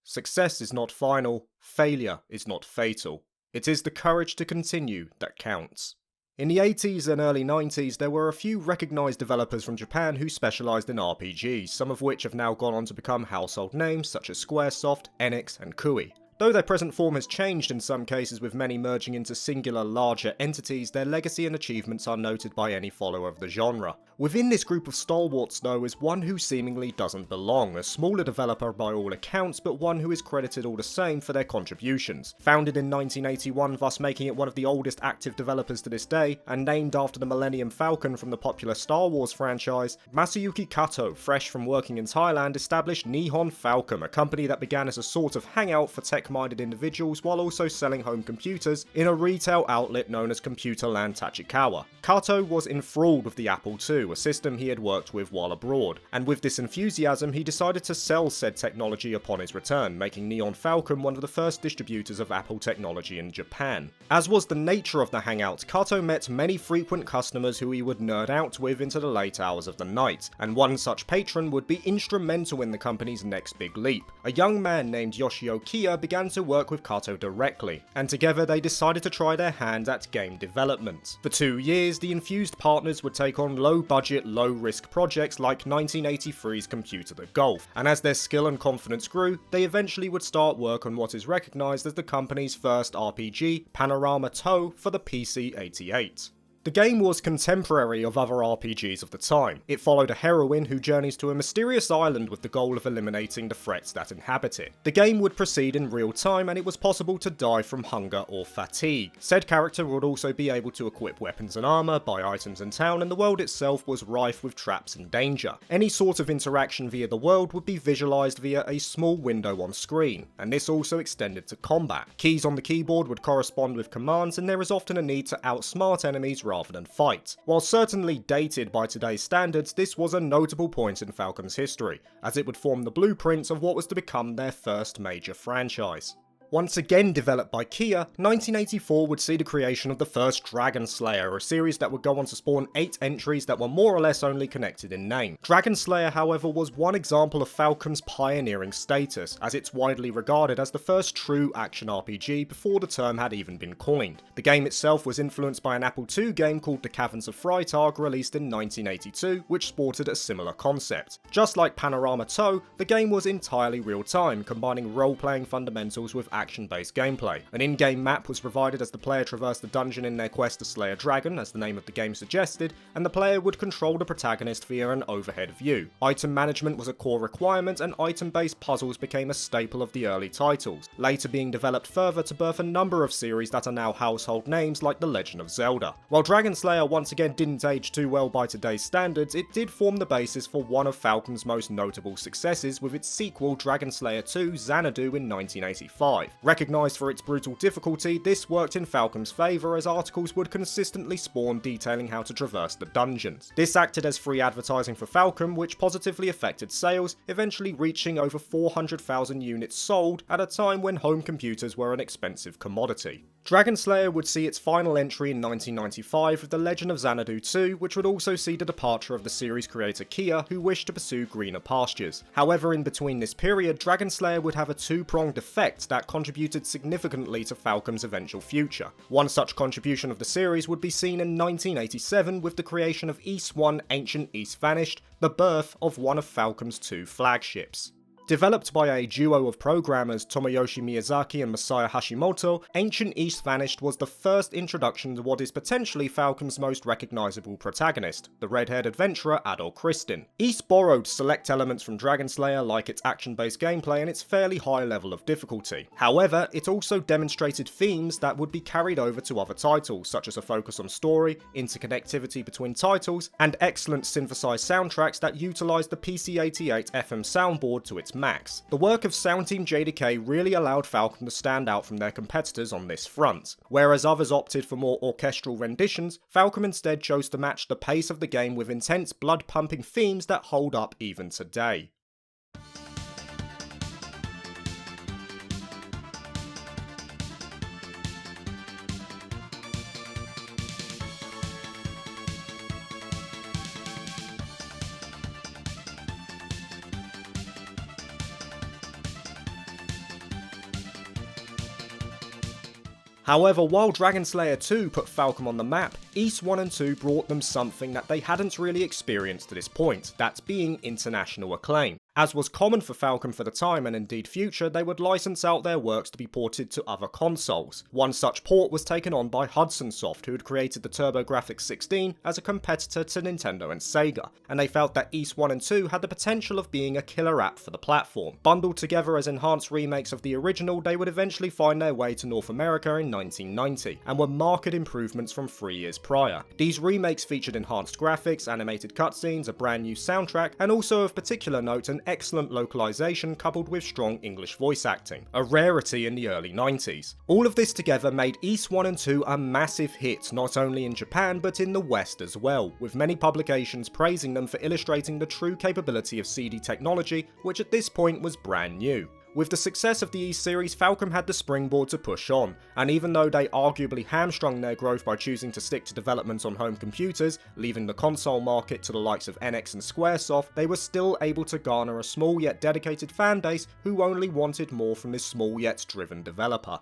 Success is not final, failure is not fatal. It is the courage to continue that counts. In the 80s and early 90s, there were a few recognised developers from Japan who specialised in RPGs, some of which have now gone on to become household names such as Squaresoft, Enix and Koei. Though their present form has changed in some cases, with many merging into singular, larger entities, their legacy and achievements are noted by any follower of the genre. Within this group of stalwarts though is one who seemingly doesn't belong, a smaller developer by all accounts, but one who is credited all the same for their contributions. Founded in 1981, thus making it one of the oldest active developers to this day, and named after the Millennium Falcon from the popular Star Wars franchise, Masayuki Kato, fresh from working in Thailand, established Nihon Falcom, a company that began as a sort of hangout for tech-minded individuals while also selling home computers in a retail outlet known as Computerland Tachikawa. Kato was enthralled with the Apple II, a system he had worked with while abroad, and with this enthusiasm he decided to sell said technology upon his return, making Nihon Falcom one of the first distributors of Apple technology in Japan. As was the nature of the hangout, Kato met many frequent customers who he would nerd out with into the late hours of the night, and one such patron would be instrumental in the company's next big leap. A young man named Yoshio Kiya began to work with Kato directly, and together they decided to try their hand at game development. For 2 years, the infused partners would take on low-budget, low-risk projects like 1983's Computer the Golf, and as their skill and confidence grew, they eventually would start work on what is recognised as the company's first RPG, Panorama Toe, for the PC-88. The game was contemporary of other RPGs of the time. It followed a heroine who journeys to a mysterious island with the goal of eliminating the threats that inhabit it. The game would proceed in real time, and it was possible to die from hunger or fatigue. Said character would also be able to equip weapons and armour, buy items in town, and the world itself was rife with traps and danger. Any sort of interaction via the world would be visualised via a small window on screen, and this also extended to combat. Keys on the keyboard would correspond with commands, and there is often a need to outsmart enemies rather than fight. While certainly dated by today's standards, this was a notable point in Falcom's history, as it would form the blueprint of what was to become their first major franchise. Once again developed by Kiya, 1984 would see the creation of the first Dragon Slayer, a series that would go on to spawn 8 entries that were more or less only connected in name. Dragon Slayer, however, was one example of Falcom's pioneering status, as it's widely regarded as the first true action RPG before the term had even been coined. The game itself was influenced by an Apple II game called The Caverns of Freytag, released in 1982, which sported a similar concept. Just like Panorama Toe, the game was entirely real-time, combining role-playing fundamentals with action-based gameplay. An in-game map was provided as the player traversed the dungeon in their quest to slay a dragon, as the name of the game suggested, and the player would control the protagonist via an overhead view. Item management was a core requirement, and item-based puzzles became a staple of the early titles, later being developed further to birth a number of series that are now household names like The Legend of Zelda. While Dragon Slayer once again didn't age too well by today's standards, it did form the basis for one of Falcom's most notable successes with its sequel Dragon Slayer 2 Xanadu in 1985. Recognised for its brutal difficulty, this worked in Falcom's favour as articles would consistently spawn detailing how to traverse the dungeons. This acted as free advertising for Falcom, which positively affected sales, eventually reaching over 400,000 units sold at a time when home computers were an expensive commodity. Dragon Slayer would see its final entry in 1995 with The Legend of Xanadu 2, which would also see the departure of the series creator Kiya, who wished to pursue greener pastures. However, in between this period, Dragon Slayer would have a two-pronged effect that contributed significantly to Falcom's eventual future. One such contribution of the series would be seen in 1987 with the creation of Ys 1 Ancient Ys Vanished, the birth of one of Falcom's 2 flagships. Developed by a duo of programmers Tomoyoshi Miyazaki and Masaya Hashimoto, Ancient Ys Vanished was the first introduction to what is potentially Falcom's most recognisable protagonist, the red-haired adventurer Adol Kristin. Ys borrowed select elements from Dragon Slayer like its action-based gameplay and its fairly high level of difficulty. However, it also demonstrated themes that would be carried over to other titles, such as a focus on story, interconnectivity between titles, and excellent synthesized soundtracks that utilised the PC-88 FM soundboard to its max. The work of Sound Team JDK really allowed Falcom to stand out from their competitors on this front. Whereas others opted for more orchestral renditions, Falcom instead chose to match the pace of the game with intense blood-pumping themes that hold up even today. However, while Dragon Slayer 2 put Falcom on the map, Ys 1 and 2 brought them something that they hadn't really experienced to this point, that being international acclaim. As was common for Falcom for the time and indeed future, they would license out their works to be ported to other consoles. One such port was taken on by Hudson Soft, who had created the TurboGrafx 16 as a competitor to Nintendo and Sega, and they felt that Ys 1 and 2 had the potential of being a killer app for the platform. Bundled together as enhanced remakes of the original, they would eventually find their way to North America in 1990, and were marked improvements from 3 years prior. These remakes featured enhanced graphics, animated cutscenes, a brand new soundtrack, and also of particular note an excellent localization coupled with strong English voice acting, a rarity in the early 90s. All of this together made Ys 1 and 2 a massive hit not only in Japan but in the West as well, with many publications praising them for illustrating the true capability of CD technology, which at this point was brand new. With the success of the Ys series, Falcom had the springboard to push on, and even though they arguably hamstrung their growth by choosing to stick to development on home computers, leaving the console market to the likes of NX and Squaresoft, they were still able to garner a small yet dedicated fanbase who only wanted more from this small yet driven developer.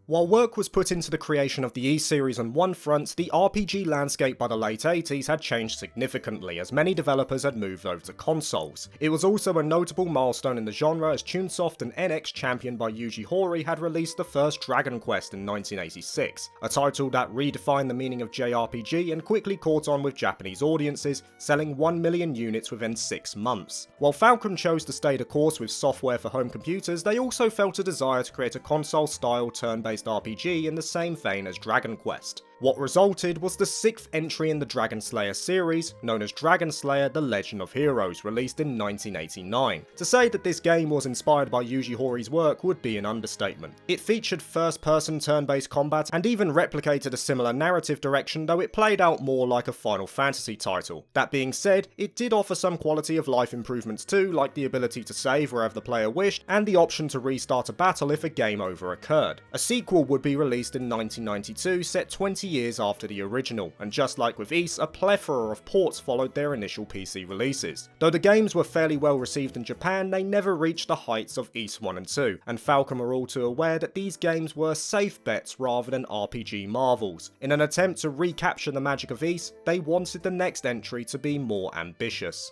While work was put into the creation of the Ys series on one front, the RPG landscape by the late 80s had changed significantly as many developers had moved over to consoles. It was also a notable milestone in the genre as Chunsoft and NX, championed by Yuji Horii, had released the first Dragon Quest in 1986, a title that redefined the meaning of JRPG and quickly caught on with Japanese audiences, selling 1 million units within 6 months. While Falcom chose to stay the course with software for home computers, they also felt a desire to create a console-style turn-based RPG in the same vein as Dragon Quest. What resulted was the 6th entry in the Dragon Slayer series, known as Dragon Slayer: The Legend of Heroes, released in 1989. To say that this game was inspired by Yuji Horii's work would be an understatement. It featured first-person turn-based combat and even replicated a similar narrative direction, though it played out more like a Final Fantasy title. That being said, it did offer some quality of life improvements too, like the ability to save wherever the player wished, and the option to restart a battle if a game over occurred. A sequel would be released in 1992, set 20 years after the original, and just like with Ys, a plethora of ports followed their initial PC releases. Though the games were fairly well received in Japan, they never reached the heights of Ys 1 and 2, and Falcom are all too aware that these games were safe bets rather than RPG marvels. In an attempt to recapture the magic of Ys, they wanted the next entry to be more ambitious.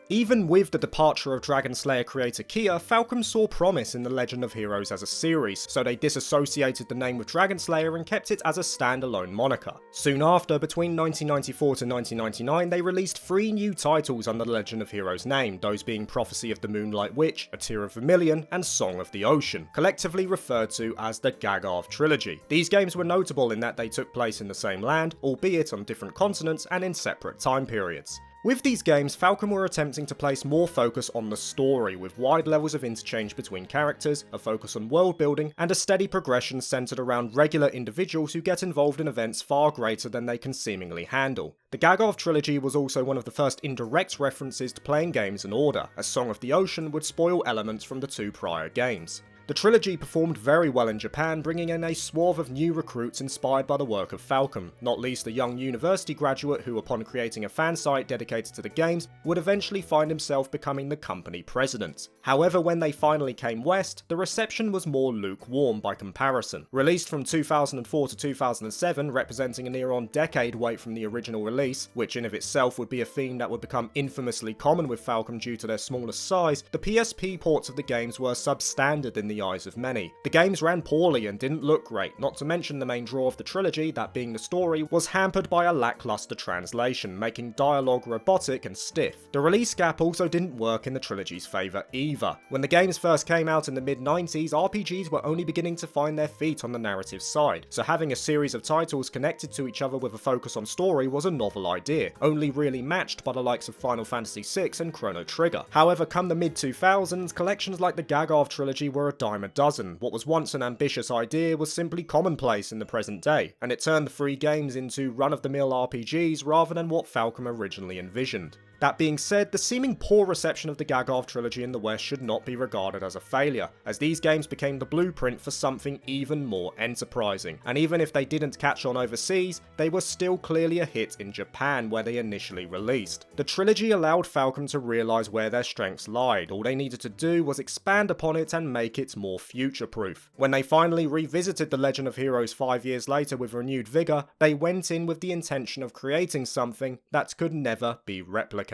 Even with the departure of Dragon Slayer creator Kia, Falcom saw promise in The Legend of Heroes as a series, so they disassociated the name with Dragon Slayer and kept it as a standalone moniker. Soon after, between 1994 to 1999, they released 3 new titles under The Legend of Heroes name, those being Prophecy of the Moonlight Witch, A Tear of Vermilion, and Song of the Ocean, collectively referred to as the Gagarv Trilogy. These games were notable in that they took place in the same land, albeit on different continents and in separate time periods. With these games, Falcom were attempting to place more focus on the story, with wide levels of interchange between characters, a focus on world building, and a steady progression centered around regular individuals who get involved in events far greater than they can seemingly handle. The Gagarv Trilogy was also one of the first indirect references to playing games in order, as Song of the Ocean would spoil elements from the 2 prior games. The trilogy performed very well in Japan, bringing in a swath of new recruits inspired by the work of Falcom, not least a young university graduate who, upon creating a fan site dedicated to the games, would eventually find himself becoming the company president. However, when they finally came west, the reception was more lukewarm by comparison. Released from 2004 to 2007, representing a near-on decade wait from the original release, which in of itself would be a theme that would become infamously common with Falcom due to their smaller size, the PSP ports of the games were substandard in the eyes of many. The games ran poorly and didn't look great, not to mention the main draw of the trilogy, that being the story, was hampered by a lackluster translation, making dialogue robotic and stiff. The release gap also didn't work in the trilogy's favour either. When the games first came out in the mid-90s, RPGs were only beginning to find their feet on the narrative side, so having a series of titles connected to each other with a focus on story was a novel idea, only really matched by the likes of Final Fantasy VI and Chrono Trigger. However, come the mid-2000s, collections like the Gagarv Trilogy were a dime a dozen. What was once an ambitious idea was simply commonplace in the present day, and it turned the 3 games into run-of-the-mill RPGs rather than what Falcom originally envisioned. That being said, the seeming poor reception of the Gagarv trilogy in the West should not be regarded as a failure, as these games became the blueprint for something even more enterprising, and even if they didn't catch on overseas, they were still clearly a hit in Japan where they initially released. The trilogy allowed Falcom to realise where their strengths lied, all they needed to do was expand upon it and make it more future-proof. When they finally revisited The Legend of Heroes 5 years later with renewed vigour, they went in with the intention of creating something that could never be replicated.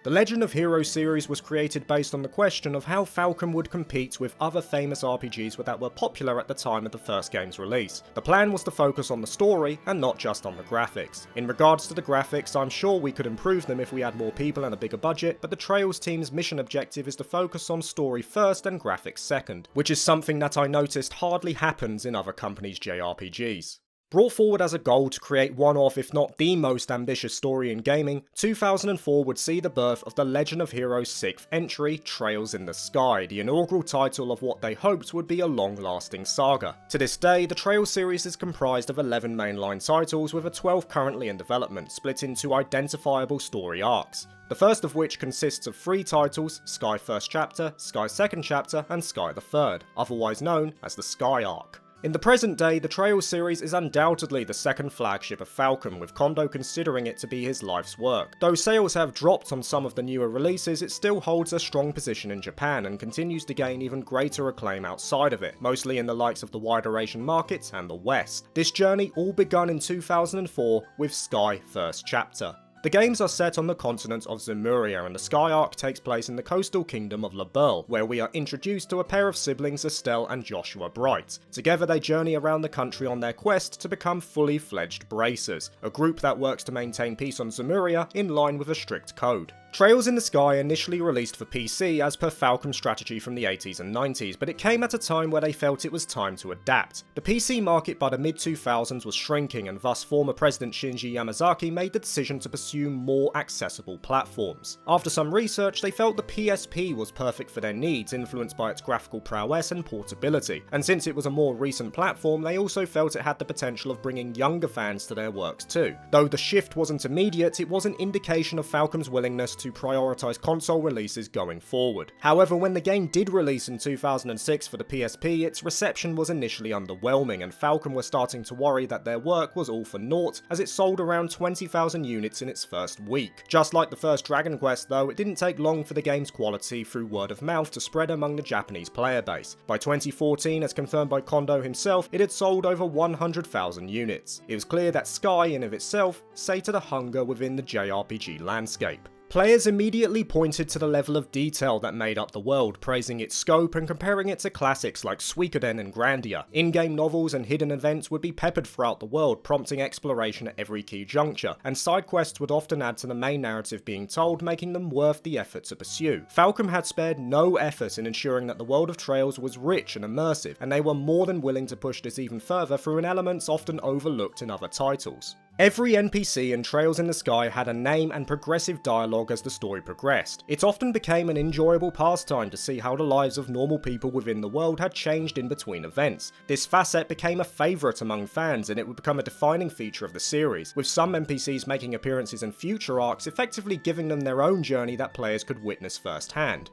The Legend of Heroes series was created based on the question of how Falcom would compete with other famous RPGs that were popular at the time of the first game's release. The plan was to focus on the story and not just on the graphics. In regards to the graphics, I'm sure we could improve them if we had more people and a bigger budget, but the Trails team's mission objective is to focus on story first and graphics second, which is something that I noticed hardly happens in other companies' JRPGs. Brought forward as a goal to create one of, if not the most ambitious story in gaming, 2004 would see the birth of the Legend of Heroes' 6th entry, Trails in the Sky, the inaugural title of what they hoped would be a long-lasting saga. To this day, the Trails series is comprised of 11 mainline titles, with a 12th currently in development, split into identifiable story arcs. The first of which consists of 3 titles, Sky First Chapter, Sky Second Chapter, and Sky the Third, otherwise known as the Sky Arc. In the present day, the Trails series is undoubtedly the second flagship of Falcom, with Kondo considering it to be his life's work. Though sales have dropped on some of the newer releases, it still holds a strong position in Japan and continues to gain even greater acclaim outside of it, mostly in the likes of the wider Asian markets and the West. This journey all begun in 2004 with Sky First Chapter. The games are set on the continent of Zemuria, and the Sky Arc takes place in the coastal kingdom of Laberl, where we are introduced to a pair of siblings, Estelle and Joshua Bright. Together they journey around the country on their quest to become fully fledged bracers, a group that works to maintain peace on Zemuria in line with a strict code. Trails in the Sky initially released for PC as per Falcom's strategy from the 80s and 90s, but it came at a time where they felt it was time to adapt. The PC market by the mid-2000s was shrinking, and thus former President Shinji Yamazaki made the decision to pursue more accessible platforms. After some research, they felt the PSP was perfect for their needs, influenced by its graphical prowess and portability, and since it was a more recent platform, they also felt it had the potential of bringing younger fans to their works too. Though the shift wasn't immediate, it was an indication of Falcom's willingness to prioritise console releases going forward. However, when the game did release in 2006 for the PSP, its reception was initially underwhelming, and Falcom were starting to worry that their work was all for naught, as it sold around 20,000 units in its first week. Just like the first Dragon Quest though, it didn't take long for the game's quality through word of mouth to spread among the Japanese player base. By 2014, as confirmed by Kondo himself, it had sold over 100,000 units. It was clear that Sky in of itself sated a hunger within the JRPG landscape. Players immediately pointed to the level of detail that made up the world, praising its scope and comparing it to classics like Suikoden and Grandia. In-game novels and hidden events would be peppered throughout the world, prompting exploration at every key juncture, and side quests would often add to the main narrative being told, making them worth the effort to pursue. Falcom had spared no effort in ensuring that the world of Trails was rich and immersive, and they were more than willing to push this even further through an elements often overlooked in other titles. Every NPC in Trails in the Sky had a name and progressive dialogue as the story progressed. It often became an enjoyable pastime to see how the lives of normal people within the world had changed in between events. This facet became a favourite among fans, and it would become a defining feature of the series, with some NPCs making appearances in future arcs, effectively giving them their own journey that players could witness firsthand.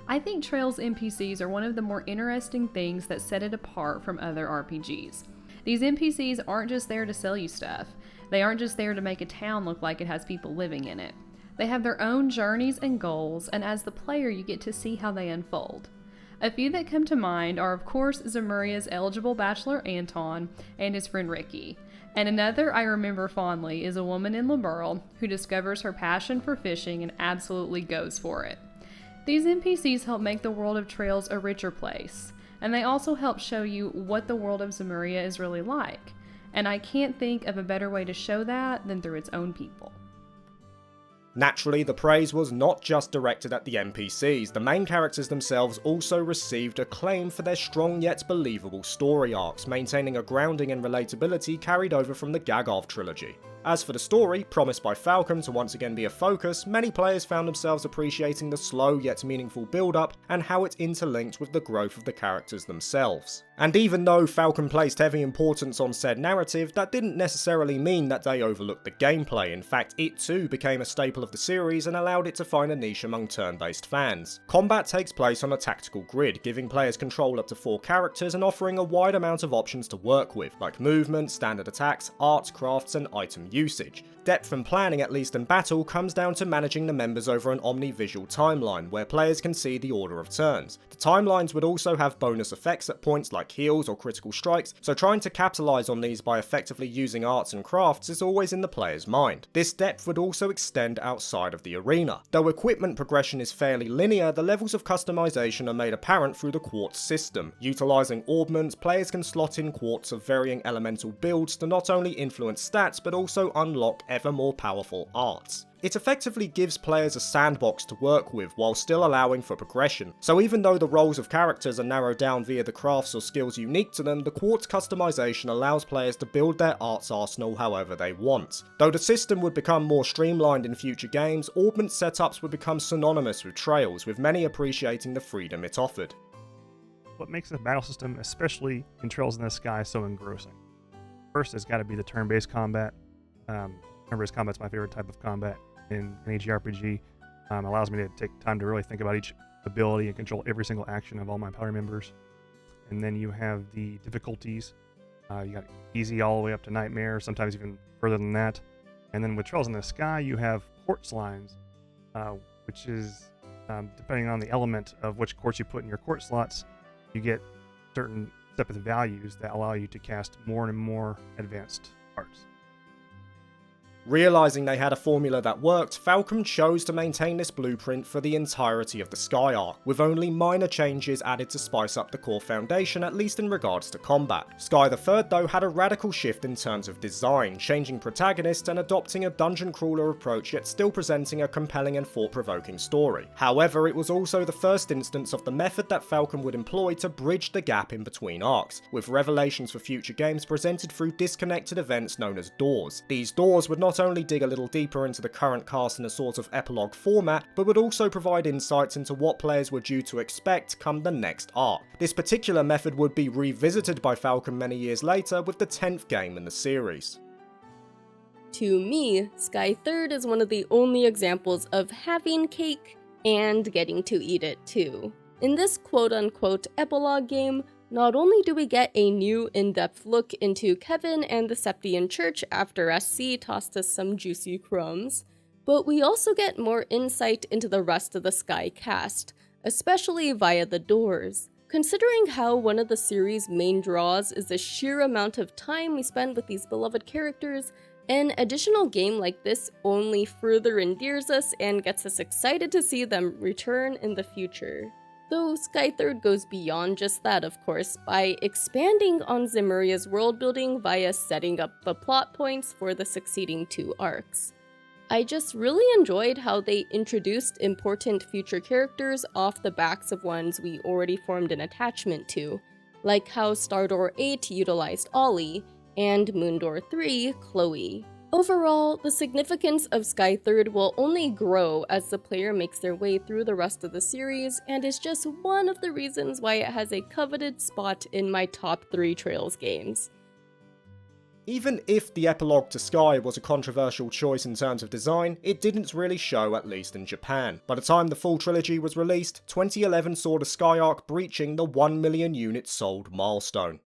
I think Trails NPCs are one of the more interesting things that set it apart from other RPGs. These NPCs aren't just there to sell you stuff. They aren't just there to make a town look like it has people living in it. They have their own journeys and goals, and as the player you get to see how they unfold. A few that come to mind are of course Zemuria's eligible bachelor Anton and his friend Ricky. And another I remember fondly is a woman in Laberl who discovers her passion for fishing and absolutely goes for it. These NPCs help make the world of Trails a richer place. And they also help show you what the world of Zemuria is really like. And I can't think of a better way to show that than through its own people. Naturally, the praise was not just directed at the NPCs, the main characters themselves also received acclaim for their strong yet believable story arcs, maintaining a grounding and relatability carried over from the Gagarv trilogy. As for the story, promised by Falcom to once again be a focus, many players found themselves appreciating the slow yet meaningful build-up and how it interlinked with the growth of the characters themselves. And even though Falcom placed heavy importance on said narrative, that didn't necessarily mean that they overlooked the gameplay. In fact, it too became a staple of the series and allowed it to find a niche among turn-based fans. Combat takes place on a tactical grid, giving players control up to 4 characters and offering a wide amount of options to work with, like movement, standard attacks, arts, crafts, and item usage. Depth and planning, at least in battle, comes down to managing the members over an omni-visual timeline, where players can see the order of turns. The timelines would also have bonus effects at points like heals or critical strikes, so trying to capitalise on these by effectively using arts and crafts is always in the player's mind. This depth would also extend outside of the arena. Though equipment progression is fairly linear, the levels of customisation are made apparent through the quartz system. Utilising orbments, players can slot in quartz of varying elemental builds to not only influence stats but also unlock ever more powerful arts. It effectively gives players a sandbox to work with while still allowing for progression. So even though the roles of characters are narrowed down via the crafts or skills unique to them, the quartz customization allows players to build their arts arsenal however they want. Though the system would become more streamlined in future games, augment setups would become synonymous with Trails, with many appreciating the freedom it offered. What makes the battle system, especially in Trails in the Sky, so engrossing? First, it's got to be the turn-based combat. Turn-based combat's my favorite type of combat in an JRPG. Allows me to take time to really think about each ability and control every single action of all my party members. And then you have the difficulties. You got easy all the way up to nightmare, sometimes even further than that. And then with Trails in the Sky, you have quartz lines, which is, depending on the element of which quartz you put in your quartz slots, you get certain separate values that allow you to cast more and more advanced arts. Realising they had a formula that worked, Falcom chose to maintain this blueprint for the entirety of the Sky arc, with only minor changes added to spice up the core foundation, at least in regards to combat. Sky the Third though had a radical shift in terms of design, changing protagonists and adopting a dungeon crawler approach yet still presenting a compelling and thought-provoking story. However, it was also the first instance of the method that Falcom would employ to bridge the gap in between arcs, with revelations for future games presented through disconnected events known as doors. These doors would not only dig a little deeper into the current cast in a sort of epilogue format, but would also provide insights into what players were due to expect come the next arc. This particular method would be revisited by Falcom many years later with the 10th game in the series. To me, Sky Third is one of the only examples of having cake and getting to eat it too. In this quote-unquote epilogue game, not only do we get a new in-depth look into Kevin and the Septian Church after SC tossed us some juicy crumbs, but we also get more insight into the rest of the Sky cast, especially via the doors. Considering how one of the series' main draws is the sheer amount of time we spend with these beloved characters, an additional game like this only further endears us and gets us excited to see them return in the future. Though Sky Third goes beyond just that, of course, by expanding on Zemuria's world building via setting up the plot points for the succeeding 2 arcs. I just really enjoyed how they introduced important future characters off the backs of ones we already formed an attachment to, like how Stardoor 8 utilized Ollie, and Moondoor 3, Chloe. Overall, the significance of Sky Third will only grow as the player makes their way through the rest of the series, and is just one of the reasons why it has a coveted spot in my top 3 Trails games. Even if the epilogue to Sky was a controversial choice in terms of design, it didn't really show, at least in Japan. By the time the full trilogy was released, 2011 saw the Sky arc breaching the 1 million units sold milestone.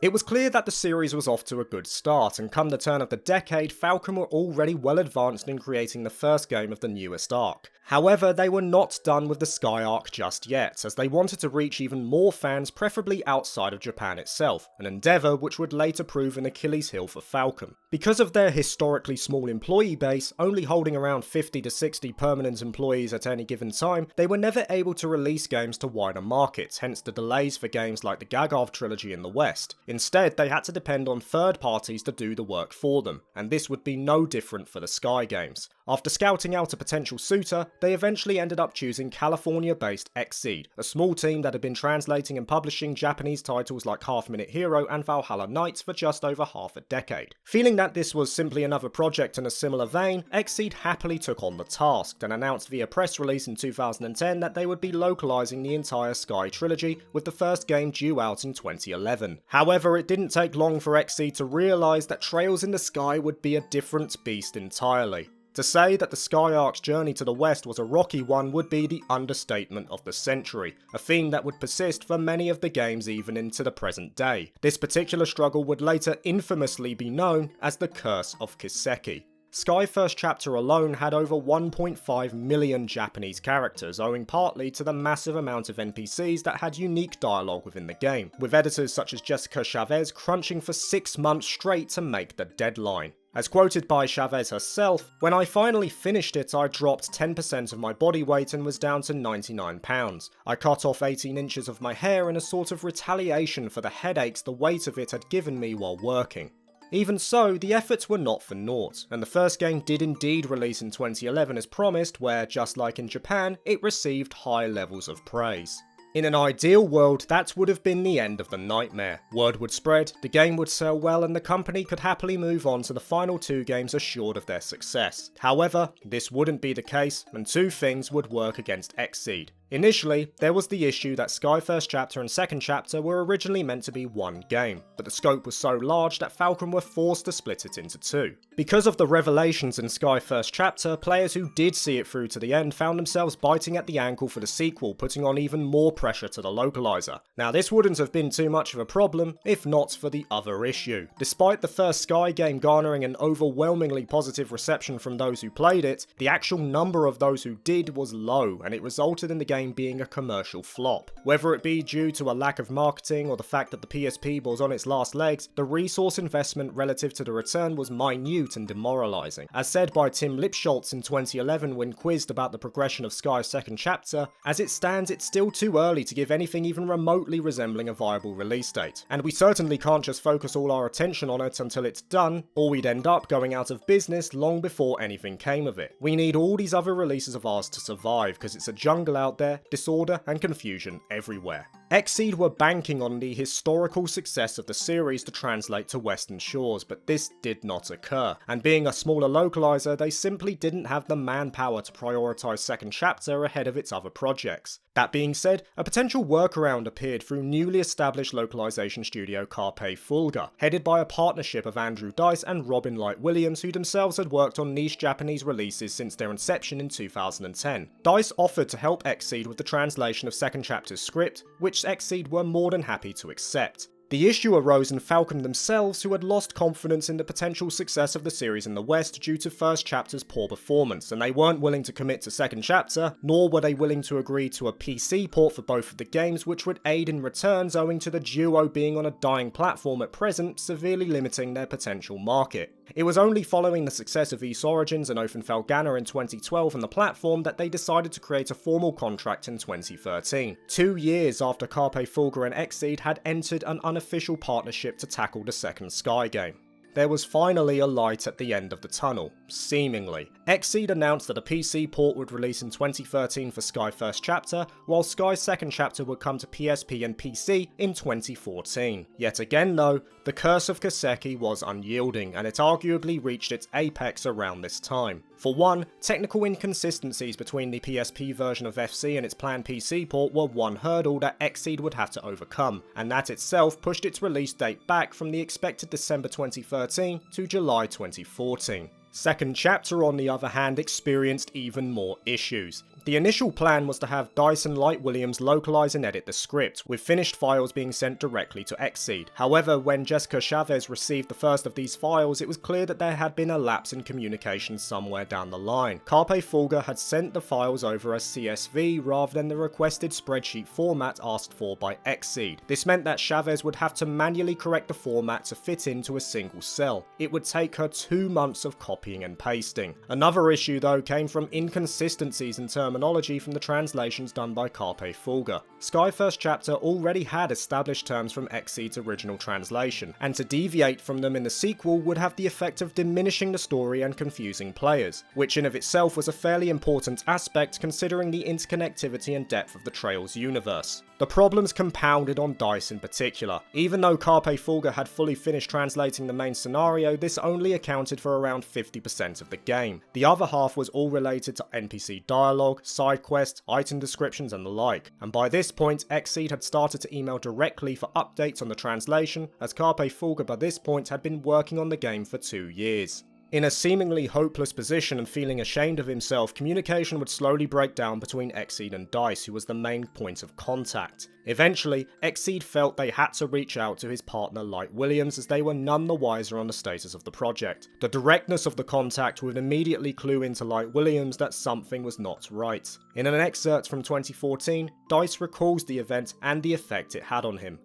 It was clear that the series was off to a good start, and come the turn of the decade, Falcom were already well advanced in creating the first game of the newest arc. However, they were not done with the Sky arc just yet, as they wanted to reach even more fans, preferably outside of Japan itself, an endeavour which would later prove an Achilles heel for Falcom. Because of their historically small employee base, only holding around 50 to 60 permanent employees at any given time, they were never able to release games to wider markets, hence the delays for games like the Gagov trilogy in the West. Instead, they had to depend on third parties to do the work for them, and this would be no different for the Sky games. After scouting out a potential suitor, they eventually ended up choosing California-based Xseed, a small team that had been translating and publishing Japanese titles like Half Minute Hero and Valhalla Knights for just over half a decade. Feeling that this was simply another project in a similar vein, Xseed happily took on the task and announced via press release in 2010 that they would be localizing the entire Sky trilogy, with the first game due out in 2011. However, it didn't take long for Xseed to realise that Trails in the Sky would be a different beast entirely. To say that the Sky Arc's journey to the west was a rocky one would be the understatement of the century, a theme that would persist for many of the games even into the present day. This particular struggle would later infamously be known as the Curse of Kiseki. Sky First Chapter alone had over 1.5 million Japanese characters, owing partly to the massive amount of NPCs that had unique dialogue within the game, with editors such as Jessica Chavez crunching for 6 months straight to make the deadline. As quoted by Chavez herself, "When I finally finished it, I dropped 10% of my body weight and was down to 99 pounds. I cut off 18 inches of my hair in a sort of retaliation for the headaches the weight of it had given me while working." Even so, the efforts were not for naught, and the first game did indeed release in 2011 as promised, where, just like in Japan, it received high levels of praise. In an ideal world, that would have been the end of the nightmare. Word would spread, the game would sell well, and the company could happily move on to the final 2 games assured of their success. However, this wouldn't be the case, and 2 things would work against Xseed. Initially, there was the issue that Sky First Chapter and Second Chapter were originally meant to be one game, but the scope was so large that Falcom were forced to split it into 2. Because of the revelations in Sky First Chapter, players who did see it through to the end found themselves biting at the ankle for the sequel, putting on even more pressure to the localizer. Now, this wouldn't have been too much of a problem, if not for the other issue. Despite the first Sky game garnering an overwhelmingly positive reception from those who played it, the actual number of those who did was low, and it resulted in the game being a commercial flop. Whether it be due to a lack of marketing or the fact that the PSP was on its last legs, the resource investment relative to the return was minute and demoralizing. As said by Tim Lipschultz in 2011 when quizzed about the progression of Sky's second chapter, "As it stands, it's still too early to give anything even remotely resembling a viable release date. And we certainly can't just focus all our attention on it until it's done, or we'd end up going out of business long before anything came of it. We need all these other releases of ours to survive, because it's a jungle out there, disorder and confusion everywhere." Xseed were banking on the historical success of the series to translate to Western shores, but this did not occur, and being a smaller localizer, they simply didn't have the manpower to prioritise Second Chapter ahead of its other projects. That being said, a potential workaround appeared through newly established localization studio Carpe Fulga, headed by a partnership of Andrew Dice and Robin Light Williams, who themselves had worked on niche Japanese releases since their inception in 2010. Dice offered to help Xseed with the translation of Second Chapter's script, which Xseed were more than happy to accept. The issue arose in Falcom themselves, who had lost confidence in the potential success of the series in the West due to First Chapter's poor performance, and they weren't willing to commit to Second Chapter, nor were they willing to agree to a PC port for both of the games, which would aid in returns owing to the duo being on a dying platform at present, severely limiting their potential market. It was only following the success of Ys Origins and Openfeldgana in 2012 on the platform that they decided to create a formal contract in 2013, 2 years after Carpe Fulga and Xseed had entered an unofficial partnership to tackle the second Sky game. There was finally a light at the end of the tunnel, seemingly. Xseed announced that a PC port would release in 2013 for Sky First Chapter, while Sky's second chapter would come to PSP and PC in 2014. Yet again though, the Curse of Kiseki was unyielding, and it arguably reached its apex around this time. For one, technical inconsistencies between the PSP version of FC and its planned PC port were one hurdle that Xseed would have to overcome, and that itself pushed its release date back from the expected December 2013 to July 2014. Second Chapter, on the other hand, experienced even more issues. The initial plan was to have Dice and Light Williams localize and edit the script, with finished files being sent directly to Xseed. However, when Jessica Chavez received the first of these files, it was clear that there had been a lapse in communication somewhere down the line. Carpe Fulga had sent the files over as CSV rather than the requested spreadsheet format asked for by Xseed. This meant that Chavez would have to manually correct the format to fit into a single cell. It would take her 2 months of copying and pasting. Another issue though came from inconsistencies in terms terminology from the translations done by Carpe Fulgur. Sky First Chapter already had established terms from Xseed's original translation, and to deviate from them in the sequel would have the effect of diminishing the story and confusing players, which in of itself was a fairly important aspect considering the interconnectivity and depth of the Trails universe. The problems compounded on DICE in particular. Even though Carpe Fulgur had fully finished translating the main scenario, this only accounted for around 50% of the game. The other half was all related to NPC dialogue, side quests, item descriptions and the like, and by this point Xseed had started to email directly for updates on the translation, as Carpe Fulgur by this point had been working on the game for 2 years. In a seemingly hopeless position and feeling ashamed of himself, communication would slowly break down between Xseed and DICE, who was the main point of contact. Eventually, Xseed felt they had to reach out to his partner Light Williams, as they were none the wiser on the status of the project. The directness of the contact would immediately clue into Light Williams that something was not right. In an excerpt from 2014, DICE recalls the event and the effect it had on him.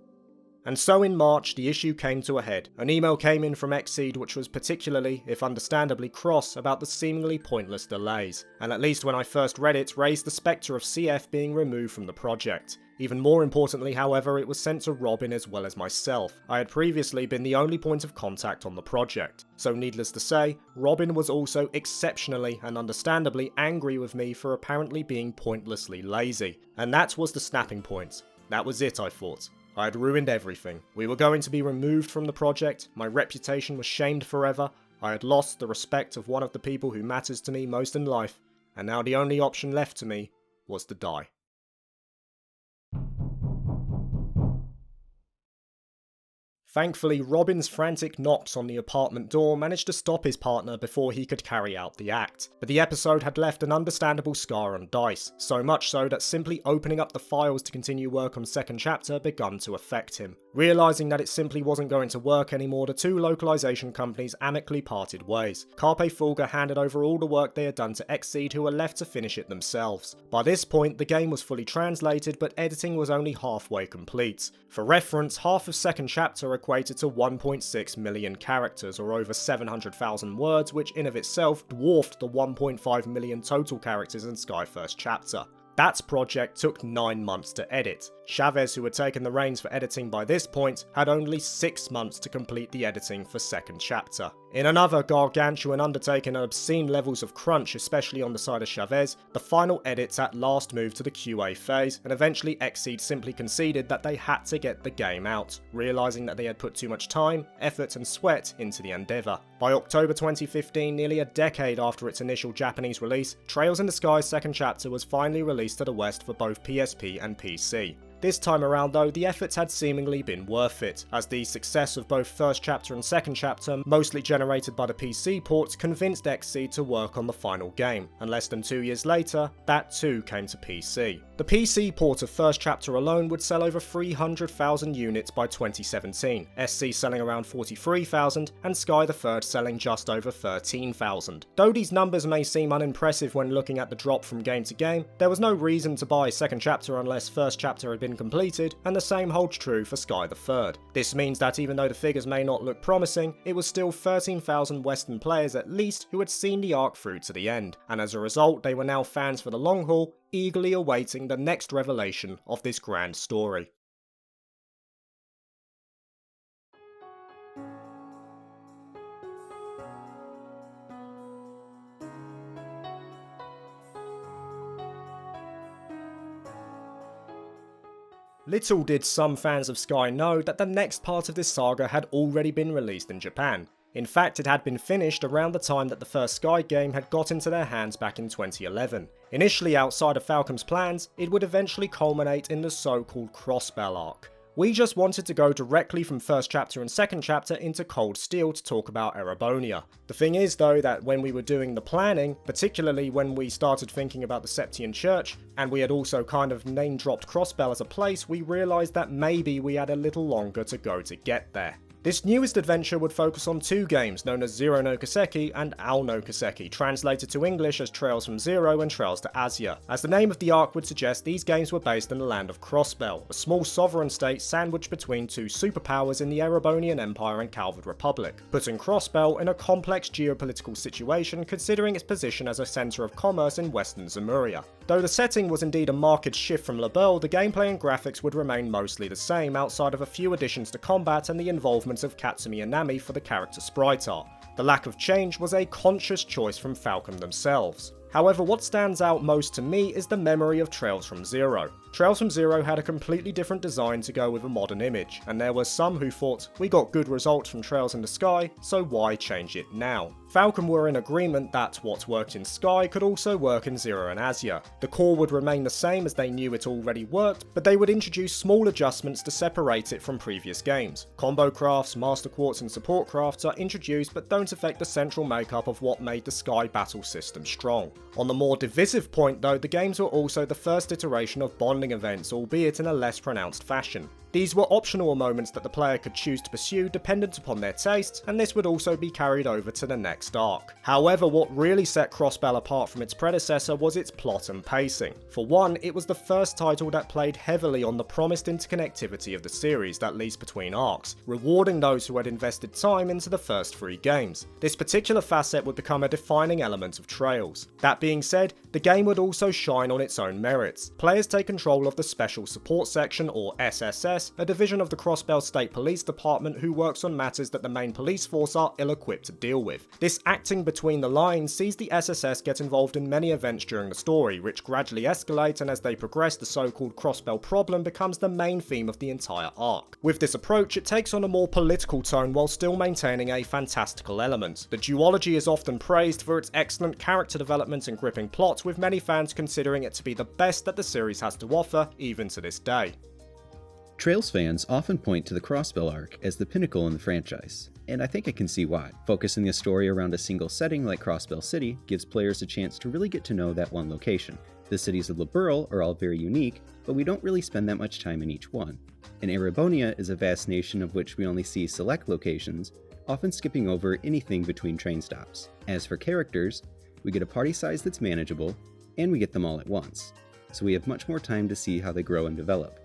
And so in March, the issue came to a head. An email came in from Xseed which was particularly, if understandably, cross about the seemingly pointless delays, and at least when I first read it, raised the spectre of CF being removed from the project. Even more importantly, however, it was sent to Robin as well as myself. I had previously been the only point of contact on the project, so needless to say, Robin was also exceptionally and understandably angry with me for apparently being pointlessly lazy. And that was the snapping point. That was it, I thought. I had ruined everything. We were going to be removed from the project, my reputation was shamed forever, I had lost the respect of one of the people who matters to me most in life, and now the only option left to me was to die. Thankfully, Robin's frantic knocks on the apartment door managed to stop his partner before he could carry out the act. But the episode had left an understandable scar on DICE, so much so that simply opening up the files to continue work on second chapter begun to affect him. Realising that it simply wasn't going to work anymore, the two localization companies amicably parted ways. Carpe Fulgur handed over all the work they had done to Xseed, who were left to finish it themselves. By this point, the game was fully translated, but editing was only halfway complete. For reference, half of second chapter equated to 1.6 million characters, or over 700,000 words, which in of itself dwarfed the 1.5 million total characters in Sky First Chapter. That project took 9 months to edit. Chavez, who had taken the reins for editing by this point, had only 6 months to complete the editing for second chapter. In another gargantuan undertaking and obscene levels of crunch, especially on the side of Chavez, the final edits at last moved to the QA phase, and eventually Xseed simply conceded that they had to get the game out, realising that they had put too much time, effort and sweat into the endeavour. By October 2015, nearly a decade after its initial Japanese release, Trails in the Sky's second chapter was finally released to the West for both PSP and PC. This time around though, the efforts had seemingly been worth it, as the success of both first chapter and second chapter, mostly generated by the PC ports, convinced Xseed to work on the final game, and less than 2 years later, that too came to PC. The PC port of first chapter alone would sell over 300,000 units by 2017, SC selling around 43,000, and Sky the Third selling just over 13,000. Though these numbers may seem unimpressive when looking at the drop from game to game, there was no reason to buy second chapter unless first chapter had been completed, and the same holds true for Sky the Third. This means that even though the figures may not look promising, it was still 13,000 Western players at least who had seen the arc through to the end, and as a result they were now fans for the long haul, eagerly awaiting the next revelation of this grand story. Little did some fans of Sky know that the next part of this saga had already been released in Japan. In fact, it had been finished around the time that the first Sky game had got into their hands back in 2011. Initially outside of Falcom's plans, it would eventually culminate in the so-called Crossbell arc. We just wanted to go directly from first chapter and second chapter into Cold Steel to talk about Erebonia. The thing is though that when we were doing the planning, particularly when we started thinking about the Septian Church, and we had also kind of name dropped Crossbell as a place, we realised that maybe we had a little longer to go to get there. This newest adventure would focus on two games known as Zero no Kiseki and Ao no Kiseki, translated to English as Trails from Zero and Trails to Azure. As the name of the arc would suggest, these games were based in the land of Crossbell, a small sovereign state sandwiched between two superpowers in the Erebonian Empire and Calvard Republic, putting Crossbell in a complex geopolitical situation considering its position as a centre of commerce in western Zemuria. Though the setting was indeed a marked shift from LaBelle, the gameplay and graphics would remain mostly the same outside of a few additions to combat and the involvement of Katsumi and Nami for the character sprite art. The lack of change was a conscious choice from Falcom themselves. However, what stands out most to me is the memory of Trails from Zero. Trails from Zero had a completely different design to go with a modern image, and there were some who thought, we got good results from Trails in the Sky, so why change it now? Falcom were in agreement that what worked in Sky could also work in Zero and Azure. The core would remain the same as they knew it already worked, but they would introduce small adjustments to separate it from previous games. Combo crafts, master quartz and support crafts are introduced but don't affect the central makeup of what made the Sky battle system strong. On the more divisive point though, the games were also the first iteration of bonding events, albeit in a less pronounced fashion. These were optional moments that the player could choose to pursue dependent upon their tastes, and this would also be carried over to the next arc. However, what really set Crossbell apart from its predecessor was its plot and pacing. For one, it was the first title that played heavily on the promised interconnectivity of the series that leads between arcs, rewarding those who had invested time into the first three games. This particular facet would become a defining element of Trails. That being said, the game would also shine on its own merits. Players take control of the Special Support Section, or SSS, a division of the Crossbell State Police Department who works on matters that the main police force are ill-equipped to deal with. This acting between the lines sees the SSS get involved in many events during the story, which gradually escalate, and as they progress, the so-called Crossbell problem becomes the main theme of the entire arc. With this approach, it takes on a more political tone while still maintaining a fantastical element. The duology is often praised for its excellent character development and gripping plot, with many fans considering it to be the best that the series has to offer, even to this day. Trails fans often point to the Crossbell arc as the pinnacle in the franchise, and I think I can see why. Focusing the story around a single setting like Crossbell City gives players a chance to really get to know that one location. The cities of LaBelle are all very unique, but we don't really spend that much time in each one. And Erebonia is a vast nation of which we only see select locations, often skipping over anything between train stops. As for characters, we get a party size that's manageable, and we get them all at once, so we have much more time to see how they grow and develop.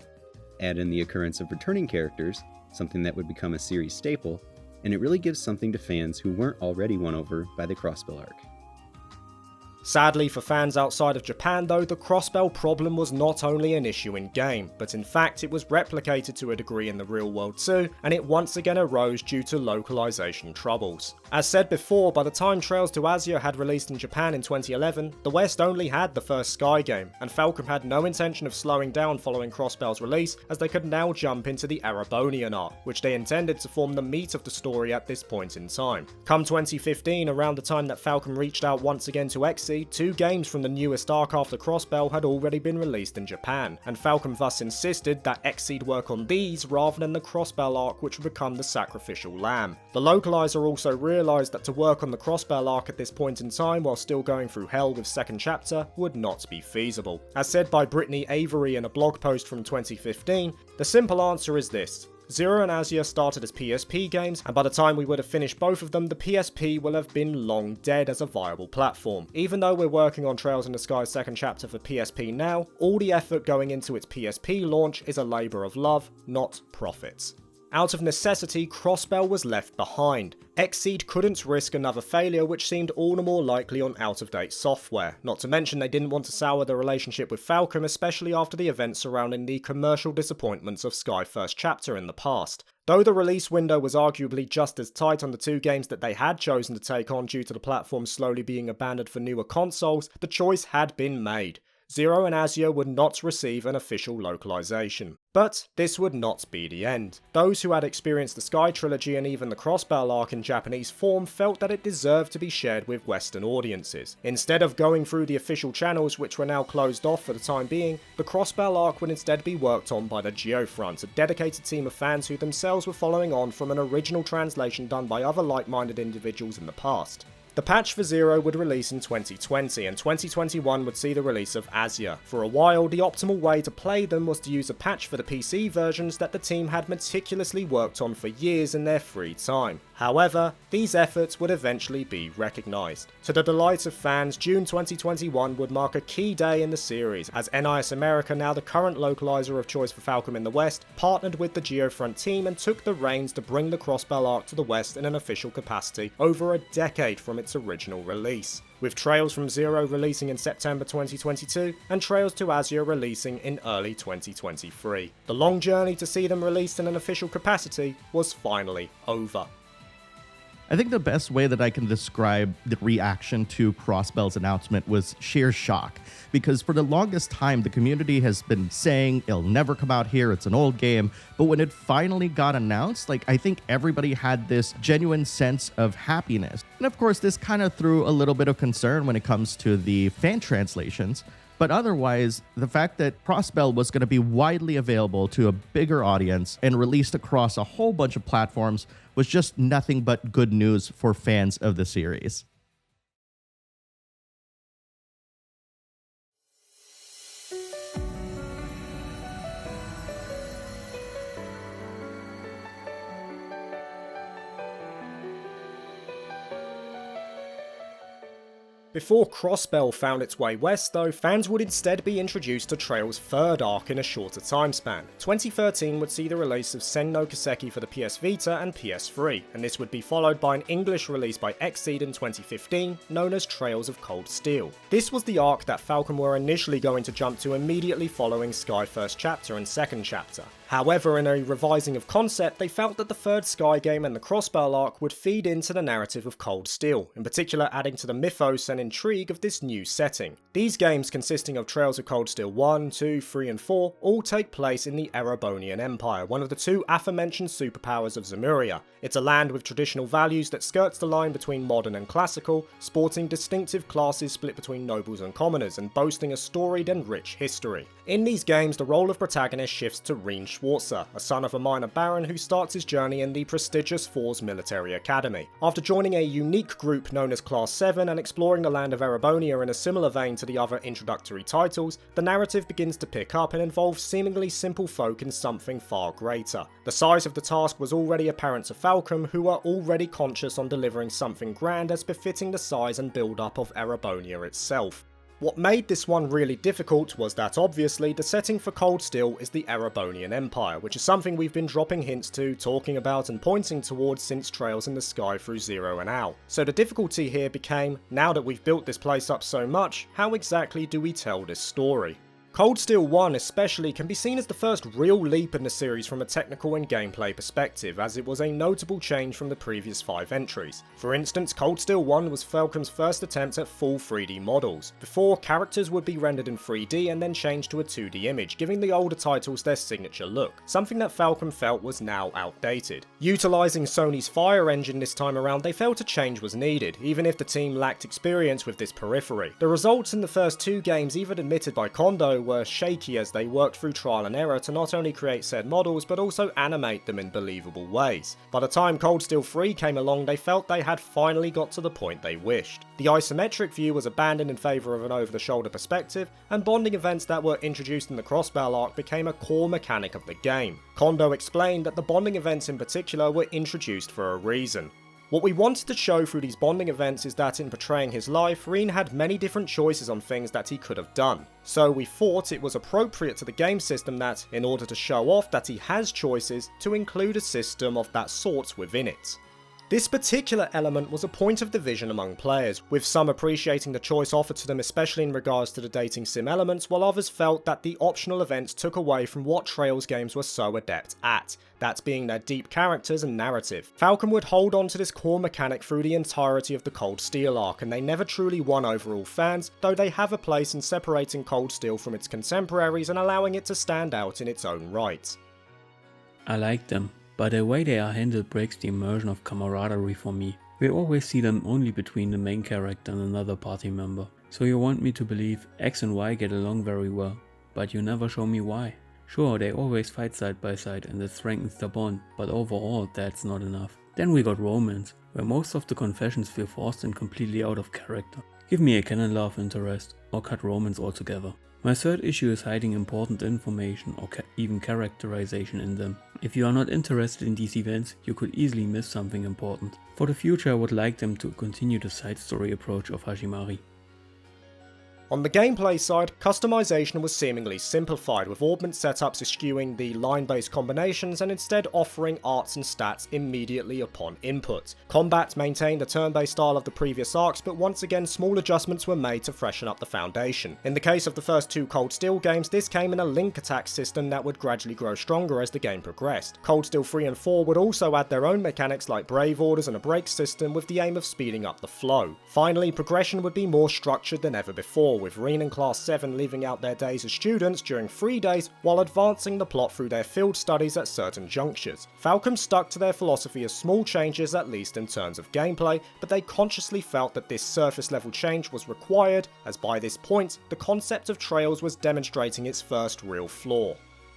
Add in the occurrence of returning characters, something that would become a series staple, and it really gives something to fans who weren't already won over by the Crossbell arc. Sadly for fans outside of Japan though, the Crossbell problem was not only an issue in-game, but in fact it was replicated to a degree in the real world too, and it once again arose due to localization troubles. As said before, by the time Trails to Azure had released in Japan in 2011, the West only had the first Sky game, and Falcom had no intention of slowing down following Crossbell's release, as they could now jump into the Erebonian arc, which they intended to form the meat of the story at this point in time. Come 2015, around the time that Falcom reached out once again to Exceed, two games from the newest arc after Crossbell had already been released in Japan, and Falcom thus insisted that Exceed work on these rather than the Crossbell arc, which would become the sacrificial lamb. The localizer also realised that to work on the Crossbell arc at this point in time while still going through hell with second chapter would not be feasible. As said by Brittany Avery in a blog post from 2015, the simple answer is this. Zero and Azure started as PSP games, and by the time we would have finished both of them, the PSP will have been long dead as a viable platform. Even though we're working on Trails in the Sky's second chapter for PSP now, all the effort going into its PSP launch is a labour of love, not profits. Out of necessity, Crossbell was left behind. Exceed couldn't risk another failure, which seemed all the more likely on out-of-date software. Not to mention they didn't want to sour the relationship with Falcom, especially after the events surrounding the commercial disappointments of Sky First Chapter in the past. Though the release window was arguably just as tight on the two games that they had chosen to take on due to the platform slowly being abandoned for newer consoles, the choice had been made. Zero and Azure would not receive an official localization. But this would not be the end. Those who had experienced the Sky trilogy and even the Crossbell arc in Japanese form felt that it deserved to be shared with Western audiences. Instead of going through the official channels, which were now closed off for the time being, the Crossbell arc would instead be worked on by the Geofront, a dedicated team of fans who themselves were following on from an original translation done by other like-minded individuals in the past. The patch for Zero would release in 2020, and 2021 would see the release of Azure. For a while, the optimal way to play them was to use a patch for the PC versions that the team had meticulously worked on for years in their free time. However, these efforts would eventually be recognised. To the delight of fans, June 2021 would mark a key day in the series, as NIS America, now the current localizer of choice for Falcom in the West, partnered with the Geofront team and took the reins to bring the Crossbell arc to the West in an official capacity over a decade from its original release, with Trails from Zero releasing in September 2022 and Trails to Azure releasing in early 2023. The long journey to see them released in an official capacity was finally over. I think the best way that I can describe the reaction to Crossbell's announcement was sheer shock, because for the longest time the community has been saying it'll never come out here, it's an old game, but when it finally got announced, I think everybody had this genuine sense of happiness. And of course this kind of threw a little bit of concern when it comes to the fan translations. But otherwise, the fact that Crossbell was going to be widely available to a bigger audience and released across a whole bunch of platforms was just nothing but good news for fans of the series. Before Crossbell found its way west though, fans would instead be introduced to Trails' third arc in a shorter time span. 2013 would see the release of Sen no Kiseki for the PS Vita and PS3, and this would be followed by an English release by Xseed in 2015, known as Trails of Cold Steel. This was the arc that Falcom were initially going to jump to immediately following Sky First Chapter and Second Chapter. However, in a revising of concept, they felt that the third Sky game and the Crossbell arc would feed into the narrative of Cold Steel, in particular adding to the mythos and intrigue of this new setting. These games, consisting of Trails of Cold Steel 1, 2, 3 and 4, all take place in the Erebonian Empire, one of the two aforementioned superpowers of Zemuria. It's a land with traditional values that skirts the line between modern and classical, sporting distinctive classes split between nobles and commoners, and boasting a storied and rich history. In these games, the role of protagonist shifts to Reen Schwarzer, a son of a minor baron who starts his journey in the prestigious Fours Military Academy. After joining a unique group known as Class 7 and exploring the land of Erebonia in a similar vein to the other introductory titles, the narrative begins to pick up and involves seemingly simple folk in something far greater. The size of the task was already apparent to Falcom, who are already conscious on delivering something grand as befitting the size and build-up of Erebonia itself. What made this one really difficult was that obviously the setting for Cold Steel is the Erebonian Empire, which is something we've been dropping hints to, talking about and pointing towards since Trails in the Sky through Zero and Owl. So the difficulty here became, now that we've built this place up so much, how exactly do we tell this story? Cold Steel 1 especially can be seen as the first real leap in the series from a technical and gameplay perspective, as it was a notable change from the previous 5 entries. For instance, Cold Steel 1 was Falcom's first attempt at full 3D models. Before, characters would be rendered in 3D and then changed to a 2D image, giving the older titles their signature look, something that Falcom felt was now outdated. Utilising Sony's Fire engine this time around, they felt a change was needed, even if the team lacked experience with this periphery. The results in the first 2 games, even admitted by Kondo, were shaky as they worked through trial and error to not only create said models but also animate them in believable ways. By the time Cold Steel 3 came along, they felt they had finally got to the point they wished. The isometric view was abandoned in favour of an over-the-shoulder perspective, and bonding events that were introduced in the Crossbell arc became a core mechanic of the game. Kondo explained that the bonding events in particular were introduced for a reason. What we wanted to show through these bonding events is that in portraying his life, Reen had many different choices on things that he could have done. So we thought it was appropriate to the game system that, in order to show off that he has choices, to include a system of that sort within it. This particular element was a point of division among players, with some appreciating the choice offered to them, especially in regards to the dating sim elements, while others felt that the optional events took away from what Trails games were so adept at, that being their deep characters and narrative. Falcom would hold on to this core mechanic through the entirety of the Cold Steel arc, and they never truly won over all fans, though they have a place in separating Cold Steel from its contemporaries and allowing it to stand out in its own right. I like them, but the way they are handled breaks the immersion of camaraderie for me. We always see them only between the main character and another party member. So you want me to believe X and Y get along very well, but you never show me why. Sure, they always fight side by side and it strengthens the bond, but overall that's not enough. Then we got romance, where most of the confessions feel forced and completely out of character. Give me a canon love interest, or cut romance altogether. My third issue is hiding important information or even characterization in them. If you are not interested in these events, you could easily miss something important. For the future, I would like them to continue the side story approach of Hashimari. On the gameplay side, customization was seemingly simplified, with augment setups eschewing the line-based combinations and instead offering arts and stats immediately upon input. Combat maintained the turn-based style of the previous arcs, but once again small adjustments were made to freshen up the foundation. In the case of the first two Cold Steel games, this came in a link attack system that would gradually grow stronger as the game progressed. Cold Steel 3 and 4 would also add their own mechanics like brave orders and a break system with the aim of speeding up the flow. Finally, progression would be more structured than ever before, with Rin and Class 7 leaving out their days as students during free days while advancing the plot through their field studies at certain junctures. Falcom stuck to their philosophy of small changes, at least in terms of gameplay, but they consciously felt that this surface level change was required, as by this point, the concept of trails was demonstrating its first real flaw.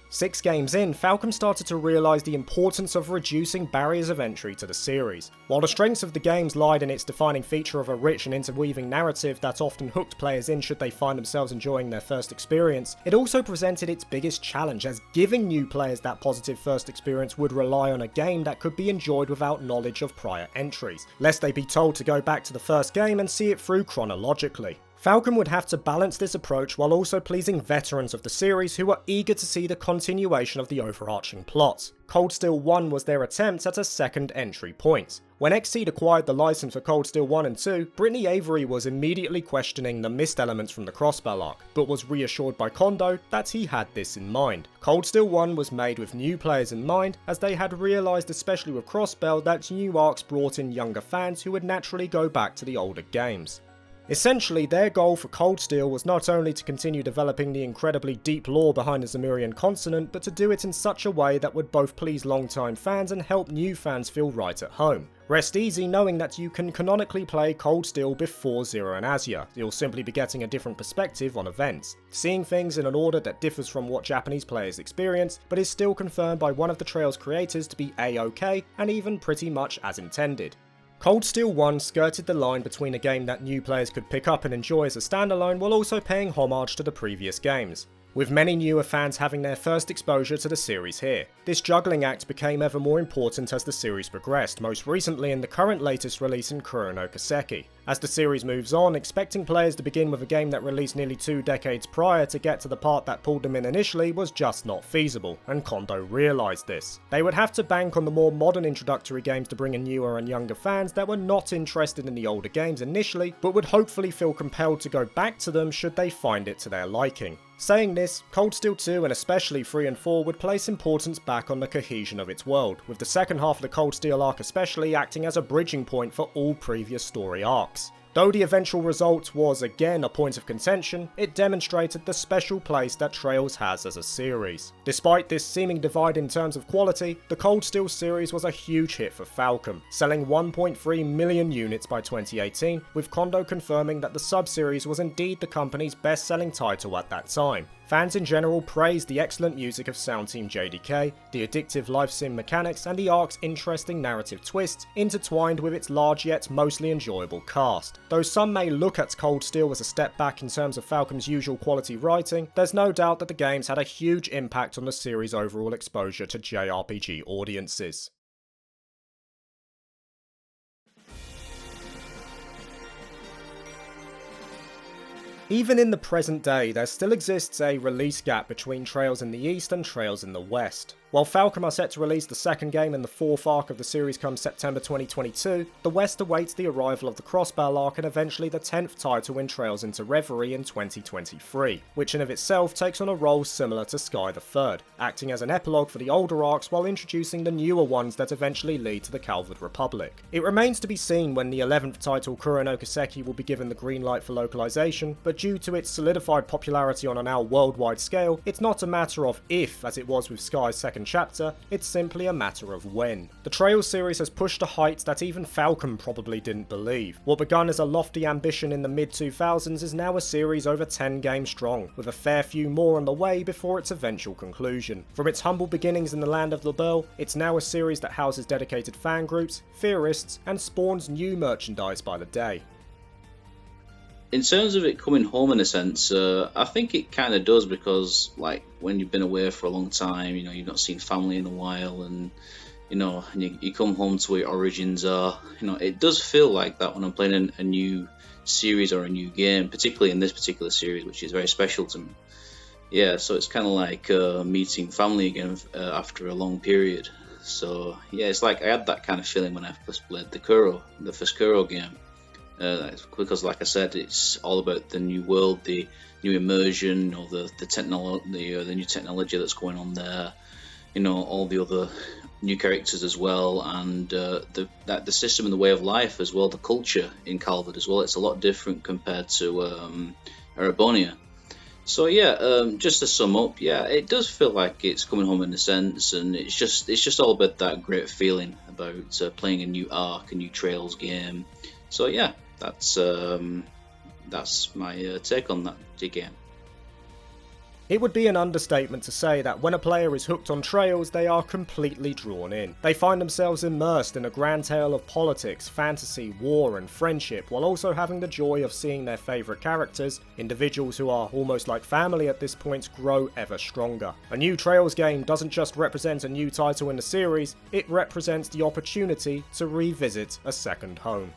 6 games in, Falcom started to realise the importance of reducing barriers of entry to the series. While the strengths of the games lied in its defining feature of a rich and interweaving narrative that often hooked players in should they find themselves enjoying their first experience, it also presented its biggest challenge, as giving new players that positive first experience would rely on a game that could be enjoyed without knowledge of prior entries, lest they be told to go back to the first game and see it through chronologically. Falcom would have to balance this approach while also pleasing veterans of the series who are eager to see the continuation of the overarching plot. Cold Steel 1 was their attempt at a second entry point. When Xseed acquired the license for Cold Steel 1 and 2, Brittany Avery was immediately questioning the missed elements from the Crossbell arc, but was reassured by Kondo that he had this in mind. Cold Steel 1 was made with new players in mind, as they had realised, especially with Crossbell, that new arcs brought in younger fans who would naturally go back to the older games. Essentially, their goal for Cold Steel was not only to continue developing the incredibly deep lore behind the Zemurian continent, but to do it in such a way that would both please long-time fans and help new fans feel right at home. Rest easy knowing that you can canonically play Cold Steel before Zero and Azure. You'll simply be getting a different perspective on events, seeing things in an order that differs from what Japanese players experience, but is still confirmed by one of the Trail's creators to be A-OK and even pretty much as intended. Cold Steel 1 skirted the line between a game that new players could pick up and enjoy as a standalone while also paying homage to the previous games, with many newer fans having their first exposure to the series here. This juggling act became ever more important as the series progressed, most recently in the current latest release in Curse of Kiseki. As the series moves on, expecting players to begin with a game that released nearly 2 decades prior to get to the part that pulled them in initially was just not feasible, and Kondo realised this. They would have to bank on the more modern introductory games to bring in newer and younger fans that were not interested in the older games initially, but would hopefully feel compelled to go back to them should they find it to their liking. Saying this, Cold Steel 2 and especially 3 and 4 would place importance back on the cohesion of its world, with the second half of the Cold Steel arc especially acting as a bridging point for all previous story arcs. Though the eventual result was again a point of contention, it demonstrated the special place that Trails has as a series. Despite this seeming divide in terms of quality, the Cold Steel series was a huge hit for Falcom, selling 1.3 million units by 2018, with Kondo confirming that the sub-series was indeed the company's best-selling title at that time. Fans in general praised the excellent music of Sound Team JDK, the addictive life sim mechanics, and the arc's interesting narrative twists, intertwined with its large yet mostly enjoyable cast. Though some may look at Cold Steel as a step back in terms of Falcom's usual quality writing, there's no doubt that the games had a huge impact on the series' overall exposure to JRPG audiences. Even in the present day, there still exists a release gap between Trails in the East and Trails in the West. While Falcom are set to release the second game in the fourth arc of the series come September 2022, the West awaits the arrival of the Crossbell arc and eventually the 10th title in Trails into Reverie in 2023, which in of itself takes on a role similar to Sky the Third, acting as an epilogue for the older arcs while introducing the newer ones that eventually lead to the Calvard Republic. It remains to be seen when the 11th title Kurano no Kiseki will be given the green light for localization, but due to its solidified popularity on a now worldwide scale, it's not a matter of if, as it was with Sky's second second chapter, it's simply a matter of when. The Trails series has pushed to heights that even Falcom probably didn't believe. What begun as a lofty ambition in the mid-2000s is now a series over 10 games strong, with a fair few more on the way before its eventual conclusion. From its humble beginnings in the land of the Burl, it's now a series that houses dedicated fan groups, theorists, and spawns new merchandise by the day. In terms of it coming home in a sense, I think it kind of does, because like when you've been away for a long time, you've not seen family in a while, and you come home to where your origins are. It does feel like that when I'm playing a new series or a new game, particularly in this particular series, which is very special to me. Yeah, so it's kind of like meeting family again after a long period. So yeah, it's like I had that kind of feeling when I first played the first Kuro game. Because like I said, it's all about the new world, the new immersion, the new technology that's going on there, all the other new characters as well, and the system and the way of life as well, the culture in Calvard as well. It's a lot different compared to Erebonia. So yeah, just to sum up, yeah, it does feel like it's coming home in a sense, and it's just all about that great feeling about playing a new arc, a new Trails game. So yeah, that's my take on that game. It would be an understatement to say that when a player is hooked on Trails, they are completely drawn in. They find themselves immersed in a grand tale of politics, fantasy, war and friendship, while also having the joy of seeing their favourite characters, individuals who are almost like family at this point, grow ever stronger. A new Trails game doesn't just represent a new title in the series, it represents the opportunity to revisit a second home.